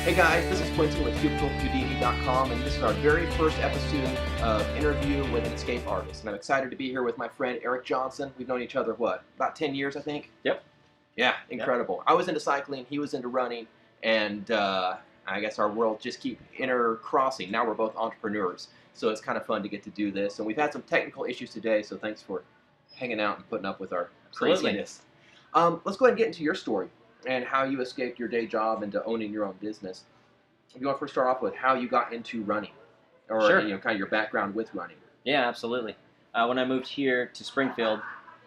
Hey guys, this is Quentin with Cubicle, Houdini.com, and this is our very first episode of Interview with an Escape Artist. And I'm excited to be here with my friend Eric Johnson. We've known each other, what, about 10 years, I think? Yep. Yeah, incredible. Yep. I was into cycling, he was into running, and I guess our worlds just keep intercrossing. Now we're both entrepreneurs, so it's kind of fun to get to do this. And we've had some technical issues today, so thanks for hanging out and putting up with our craziness. Let's go ahead and get into your story and how you escaped your day job into owning your own business. If you want to first start off with how you got into running, or Sure. Kind of your background with running. Yeah, absolutely. When I moved here to Springfield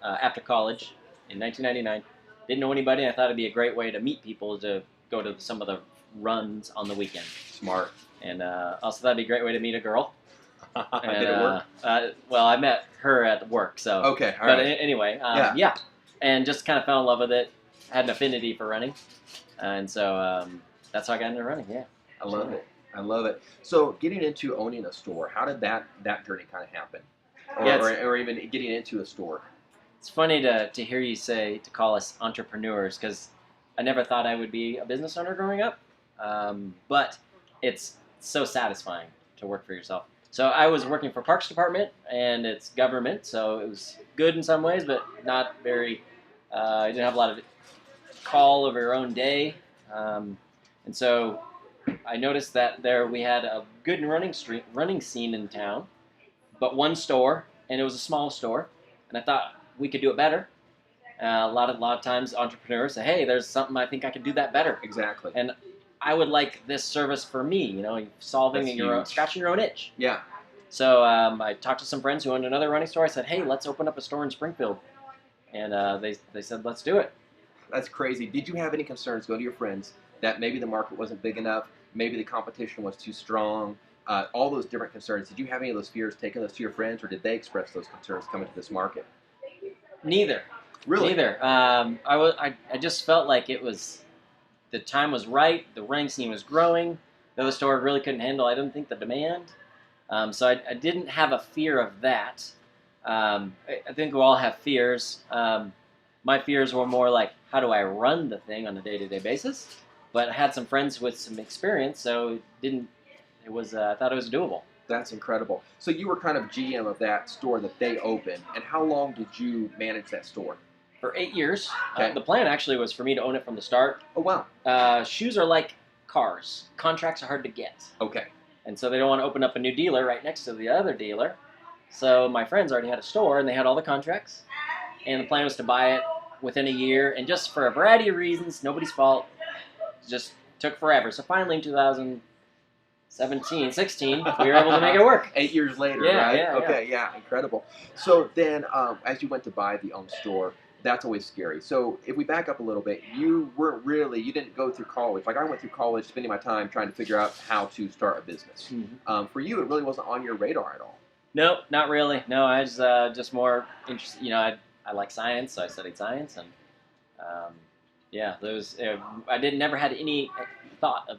after college in 1999, didn't know anybody, and I thought it'd be a great way to meet people to go to some of the runs on the weekend. Smart. And also thought it'd be a great way to meet a girl. And, did it work? Well, I met her at work, so. Okay, all right. But anyway, yeah, and just kind of fell in love with it. Had an affinity for running, and so that's how I got into running. Yeah, I love it. I love it. So, getting into owning a store, how did that journey kind of happen, or even getting into a store? It's funny to hear you say to call us entrepreneurs, because I never thought I would be a business owner growing up, but it's so satisfying to work for yourself. So I was working for Parks Department, and it's government, so it was good in some ways, but not very. You didn't have a lot of call of your own day, and so I noticed that we had a good running scene in town, but one store, and it was a small store, and I thought we could do it better. A lot of times entrepreneurs say, "Hey, there's something I think I could do that better." Exactly. And I would like this service for me, solving scratching your own itch. Yeah. So I talked to some friends who owned another running store. I said, "Hey, let's open up a store in Springfield," and they said, "Let's do it." That's crazy. Did you have any concerns, go to your friends, that maybe the market wasn't big enough, maybe the competition was too strong, all those different concerns? Did you have any of those fears, taking those to your friends, or did they express those concerns coming to this market? Neither. Really? Neither. I just felt like the time was right, the running scene was growing, the other store really couldn't handle, I didn't think, the demand. So I didn't have a fear of that. I think we all have fears. My fears were more like, how do I run the thing on a day-to-day basis? But I had some friends with some experience, so I thought it was doable. That's incredible. So you were kind of GM of that store that they opened, and how long did you manage that store? For 8 years. Okay. The plan actually was for me to own it from the start. Oh, wow. Shoes are like cars. Contracts are hard to get. Okay. And so they don't want to open up a new dealer right next to the other dealer. So my friends already had a store, and they had all the contracts. And the plan was to buy it within a year, and just for a variety of reasons, nobody's fault, just took forever. So finally in 2017, 16, we were able to make it work. 8 years later, Yeah, right? yeah, Okay, yeah, incredible. So then, as you went to buy the own store, that's always scary. So if we back up a little bit, you didn't go through college. Like I went through college spending my time trying to figure out how to start a business. Mm-hmm. For you, it really wasn't on your radar at all. No, not really. No, I was just more interested, I like science, so I studied science, and I never had any thought of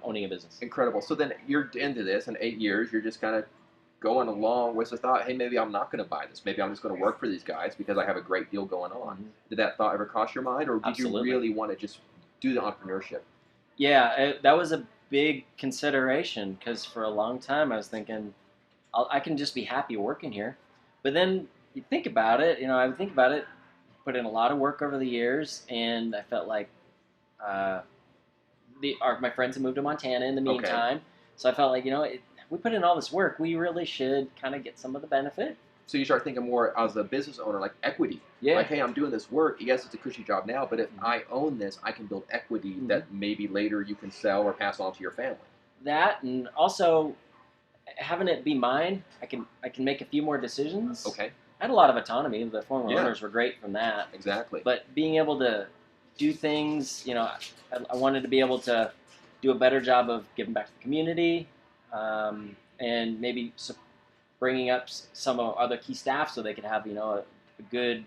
owning a business. Incredible. So then you're into this in 8 years. You're just kind of going along with the thought, hey, maybe I'm not going to buy this. Maybe I'm just going to work for these guys because I have a great deal going on. Mm-hmm. Did that thought ever cross your mind, or did Absolutely. you really want to just do the entrepreneurship? Yeah, that was a big consideration, because for a long time I was thinking, I can just be happy working here. But then you think about it, I would think about it, put in a lot of work over the years, and I felt like my friends had moved to Montana in the meantime. Okay. So I felt like, we put in all this work, we really should kind of get some of the benefit. So you start thinking more as a business owner, like equity. Yeah. Like, hey, I'm doing this work. Yes, it's a cushy job now, but if I own this, I can build equity that maybe later you can sell or pass on to your family. That, and also having it be mine, I can make a few more decisions. Okay. I had a lot of autonomy. The former owners were great from that. Exactly. But being able to do things, I wanted to be able to do a better job of giving back to the community, and maybe bringing up some other key staff so they could have, a good,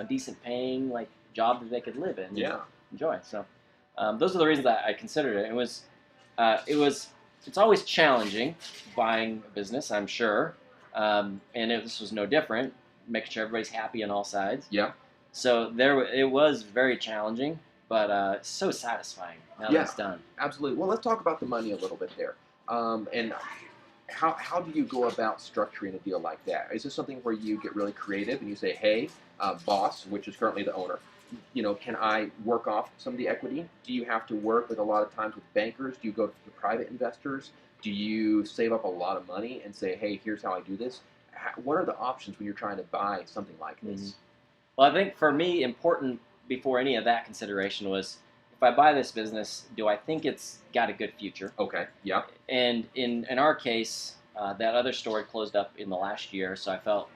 decent paying job that they could live in. Yeah. And enjoy. So those are the reasons that I considered it. It's always challenging buying a business, I'm sure, and this was no different. Making sure everybody's happy on all sides. Yeah. So it was very challenging, but so satisfying now that Yeah, it's done. absolutely. Well, let's talk about the money a little bit there. And how do you go about structuring a deal like that? Is this something where you get really creative and you say, hey, boss, which is currently the owner, can I work off some of the equity? Do you have to work with a lot of times with bankers? Do you go to private investors? Do you save up a lot of money and say, hey, here's how I do this? What are the options when you're trying to buy something like this? Mm-hmm. Well, I think for me, important before any of that consideration was, if I buy this business, do I think it's got a good future? Okay, yeah. And in our case, that other store closed up in the last year, so I felt,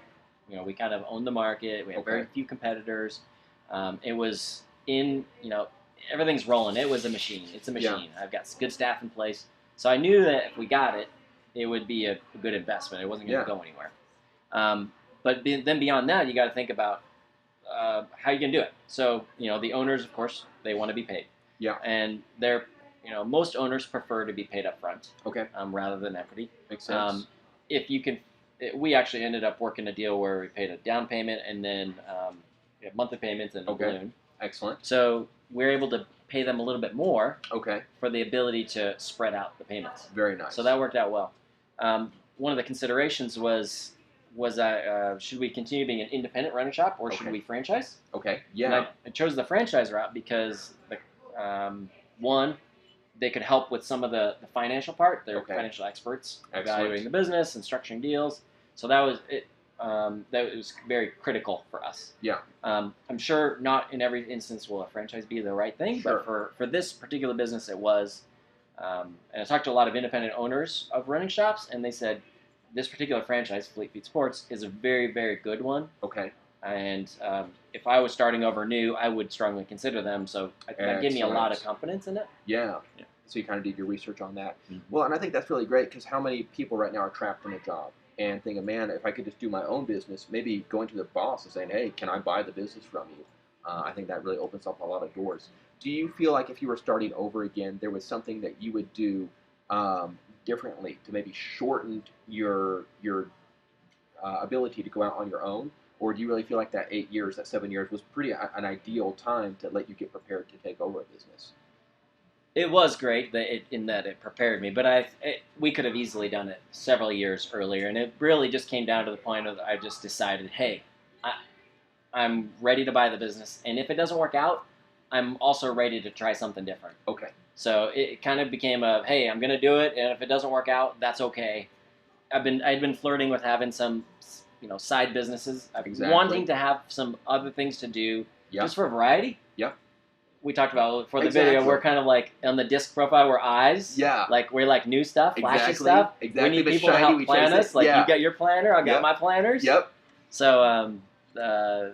we kind of owned the market. We had very few competitors. It was everything's rolling. It was a machine. It's a machine. Yeah. I've got good staff in place. So I knew that if we got it, it would be a good investment. It wasn't going to go anywhere. But then beyond that, you got to think about how you can do it. So, the owners, of course, they want to be paid. Yeah. And most owners prefer to be paid up front. Okay. Rather than equity. Makes sense. If you can, we actually ended up working a deal where we paid a down payment and then monthly payments and a balloon. Excellent. So we're able to pay them a little bit more. Okay. For the ability to spread out the payments. Very nice. So that worked out well. One of the considerations was should we continue being an independent rental shop or should we franchise? Okay. Yeah. And I chose the franchise route because one, they could help with some of the financial part. They're financial experts evaluating the business and structuring deals. So that was it. That was very critical for us. Yeah. I'm sure not in every instance will a franchise be the right thing, but for this particular business it was. And I talked to a lot of independent owners of running shops, and they said this particular franchise, Fleet Feet Sports, is a very, very good one. Okay. And if I was starting over new, I would strongly consider them. So that gave me a lot of confidence in it. Yeah. So you kind of did your research on that. Mm-hmm. Well, and I think that's really great because how many people right now are trapped in a job and thinking, man, if I could just do my own business, maybe going to the boss and saying, hey, can I buy the business from you? I think that really opens up a lot of doors. Do you feel like if you were starting over again, there was something that you would do differently to maybe shorten your ability to go out on your own? Or do you really feel like that 8 years, that 7 years was pretty an ideal time to let you get prepared to take over a business? It was great in that it prepared me, but we could have easily done it several years earlier, and it really just came down to the point of I just decided, hey, I'm ready to buy the business, and if it doesn't work out, I'm also ready to try something different. Okay. So it kind of became hey, I'm going to do it, and if it doesn't work out, that's okay. I'd been flirting with having some, side businesses. Wanting to have some other things to do, just for variety. Yep. We talked about for the video, we're kind of like on the disc profile, we're eyes. Yeah. Like we like new stuff, flashy stuff. Exactly. We need people to help plan us. Like you got your planner, I got my planners. Yep. So where are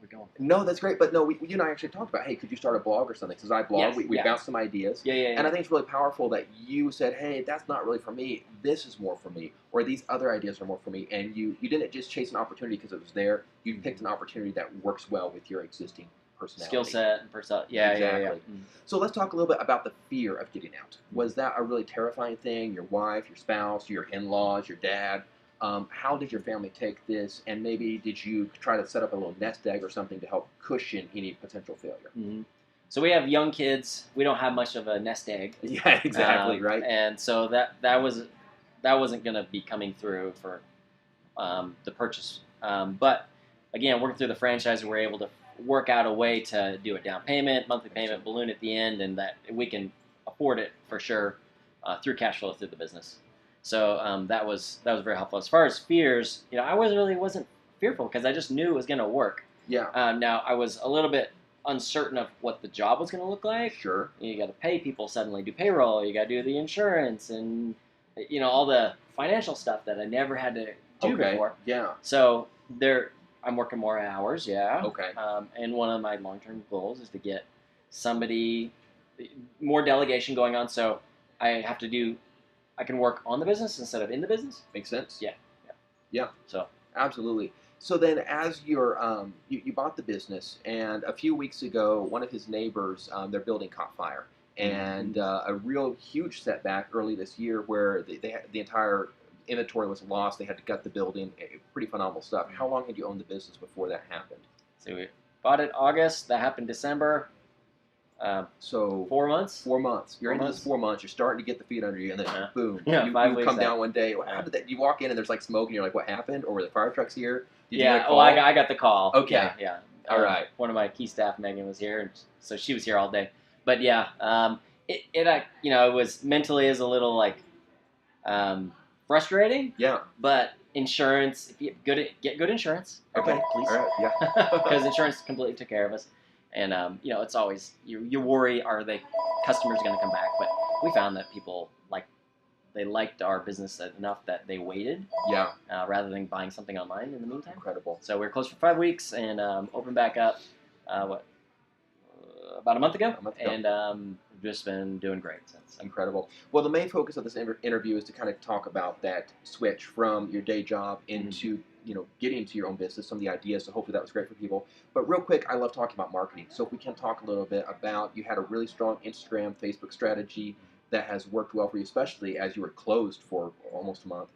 we going? No, that's great. But no, you and I actually talked about, hey, could you start a blog or something? Because I blog, we bounced some ideas. Yeah. And I think it's really powerful that you said, hey, that's not really for me. This is more for me. Or these other ideas are more for me. And you didn't just chase an opportunity because it was there. You picked an opportunity that works well with your existing personality. Skill set and personality. Yeah, exactly. Yeah. Mm-hmm. So let's talk a little bit about the fear of getting out. Was that a really terrifying thing? Your wife, your spouse, your in-laws, your dad? How did your family take this? And maybe did you try to set up a little nest egg or something to help cushion any potential failure? Mm-hmm. So we have young kids. We don't have much of a nest egg. Yeah, exactly, right. And so that wasn't going to be coming through for the purchase. But again, working through the franchise, we were able to work out a way to do a down payment, monthly payment, balloon at the end, and that we can afford it for sure through cash flow through the business. So that was very helpful. As far as fears, I wasn't fearful because I just knew it was going to work. Yeah. Now I was a little bit uncertain of what the job was going to look like. Sure. You got to pay people, suddenly do payroll. You got to do the insurance and all the financial stuff that I never had to do before. Yeah. So I'm working more hours. Yeah. Okay. And one of my long-term goals is to get more delegation going on. So I can work on the business instead of in the business. Makes sense. Yeah. So absolutely. So then, as you bought the business, and a few weeks ago, one of his neighbors, their building caught fire, and a real huge setback early this year, where the entire inventory was lost. They had to gut the building. Pretty phenomenal stuff. How long had you owned the business before that happened? So we bought it August. That happened December. So 4 months. 4 months. You're 4 into months. this 4 months. You're starting to get the feet under you, and then boom, Yeah, you 5 weeks come down out. one day. How Yeah. did that? You walk in and there's like smoke, and you're like, "What happened?" Or were the fire trucks here? Did you Yeah. get a call? Oh, I got the call. Okay. Yeah. All right. One of my key staff, Megan, was here, and so she was here all day. But yeah, it was mentally is a little like frustrating. Yeah. But insurance, if you get good insurance, Okay. everybody, please. All right. Yeah. Because insurance completely took care of us, and it's always you worry, are they customers going to come back? But we found that people they liked our business enough that they waited, Yeah. rather than buying something online in the meantime. Incredible. So we were closed for 5 weeks and opened back up about a month ago, and we've just been doing great since. Incredible. Well, the main focus of this interview is to kind of talk about that switch from your day job into getting into your own business, some of the ideas. So hopefully that was great for people. But real quick, I love talking about marketing. So if we can talk a little bit about, you had a really strong Instagram, Facebook strategy that has worked well for you, especially as you were closed for almost a month,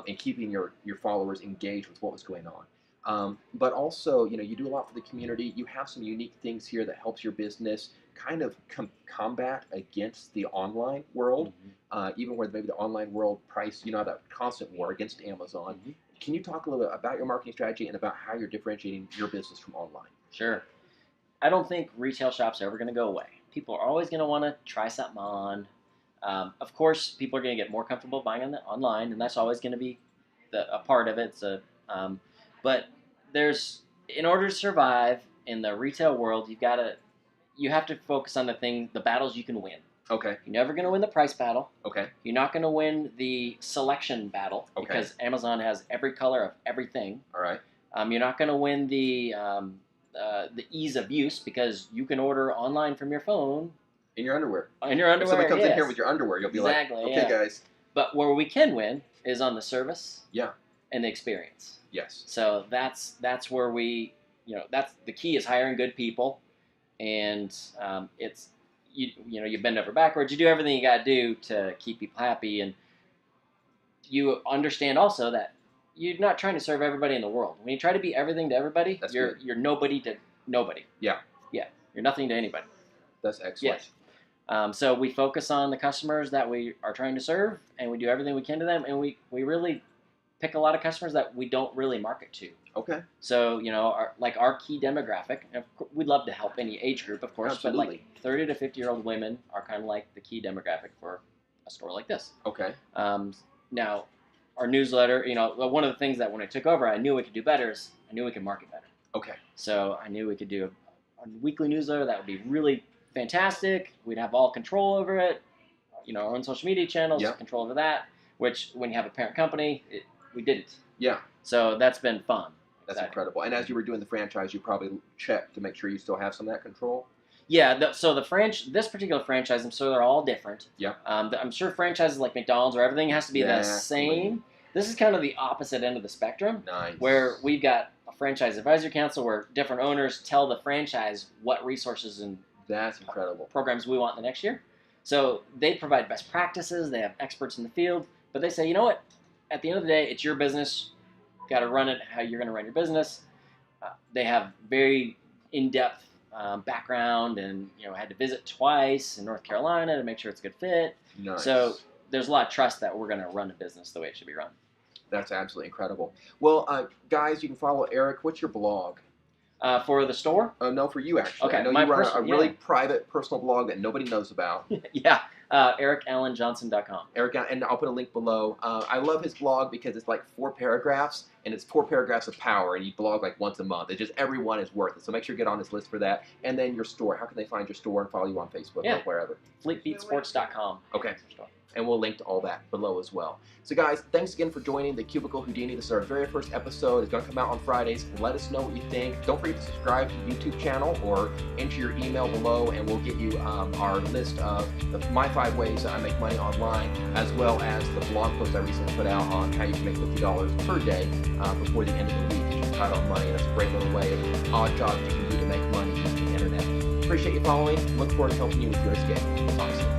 and keeping your followers engaged with what was going on. But also, you do a lot for the community. You have some unique things here that helps your business kind of combat against the online world, even where maybe the online world price, that constant war against Amazon. Can you talk a little bit about your marketing strategy and about how you're differentiating your business from online? Sure. I don't think retail shops are ever going to go away. People are always going to want to try something on. Of course, people are going to get more comfortable buying online, and that's always going to be a part of it. But in order to survive in the retail world, you have to focus on the battles you can win. Okay. You're never going to win the price battle. Okay. You're not going to win the selection battle because Amazon has every color of everything. All right. You're not going to win the ease of use because you can order online from your phone. In your underwear. In your underwear, If someone comes in here with your underwear, you'll be like, okay, guys. But where we can win is on the service. Yeah. And the experience. Yes. So that's where that's the key is hiring good people, and it's you bend over backwards. You do everything you got to do to keep people happy, and you understand also that you're not trying to serve everybody in the world. When you try to be everything to everybody, you're nobody to nobody. Yeah. Yeah. You're nothing to anybody. That's excellent. Yes. So we focus on the customers that we are trying to serve, and we do everything we can to them, and we really pick a lot of customers that we don't really market to. Okay. So, our key demographic, and we'd love to help any age group, of course, Absolutely. but 30 to 50-year-old women are kind of like the key demographic for a store like this. Okay. Now, our newsletter, one of the things that when I took over, I knew we could do better is I knew we could market better. Okay. So I knew we could do a weekly newsletter that would be really fantastic. We'd have all control over it. Our own social media channels, control over that, which when you have a parent company, we did it. Yeah. So that's been fun. That's incredible. And as you were doing the franchise, you probably checked to make sure you still have some of that control? Yeah. This particular franchise, I'm sure they're all different. Yeah. I'm sure franchises like McDonald's where everything has to be the same. This is kind of the opposite end of the spectrum. Nice. Where we've got a franchise advisory council where different owners tell the franchise what resources and that's incredible programs we want the next year. So they provide best practices. They have experts in the field, but they say, you know what? At the end of the day, it's your business. You got to run it how you're going to run your business. They have very in-depth background, and had to visit twice in North Carolina to make sure it's a good fit. Nice. So there's a lot of trust that we're going to run a business the way it should be run. That's absolutely incredible. Well, guys, you can follow Eric. What's your blog? For the store? No, for you actually. Okay, I know you run a really private personal blog that nobody knows about. Yeah, EricAllenJohnson.com. Eric, and I'll put a link below. I love his blog because it's like 4 paragraphs, and it's 4 paragraphs of power, and you blog like once a month. It's just everyone is worth it. So make sure you get on his list for that. And then your store. How can they find your store and follow you on Facebook or wherever? FleetBeatSports.com. Okay. And we'll link to all that below as well. So guys, thanks again for joining the Cubicle Houdini. This is our very first episode. It's going to come out on Fridays. Let us know what you think. Don't forget to subscribe to the YouTube channel or enter your email below, and we'll get you our list of my 5 ways that I make money online, as well as the blog post I recently put out on how you can make $50 per day before the end of the week. You're tight on money. That's a great little way of odd jobs you can do to make money using the internet. Appreciate you following. Look forward to helping you with your escape. Talk soon.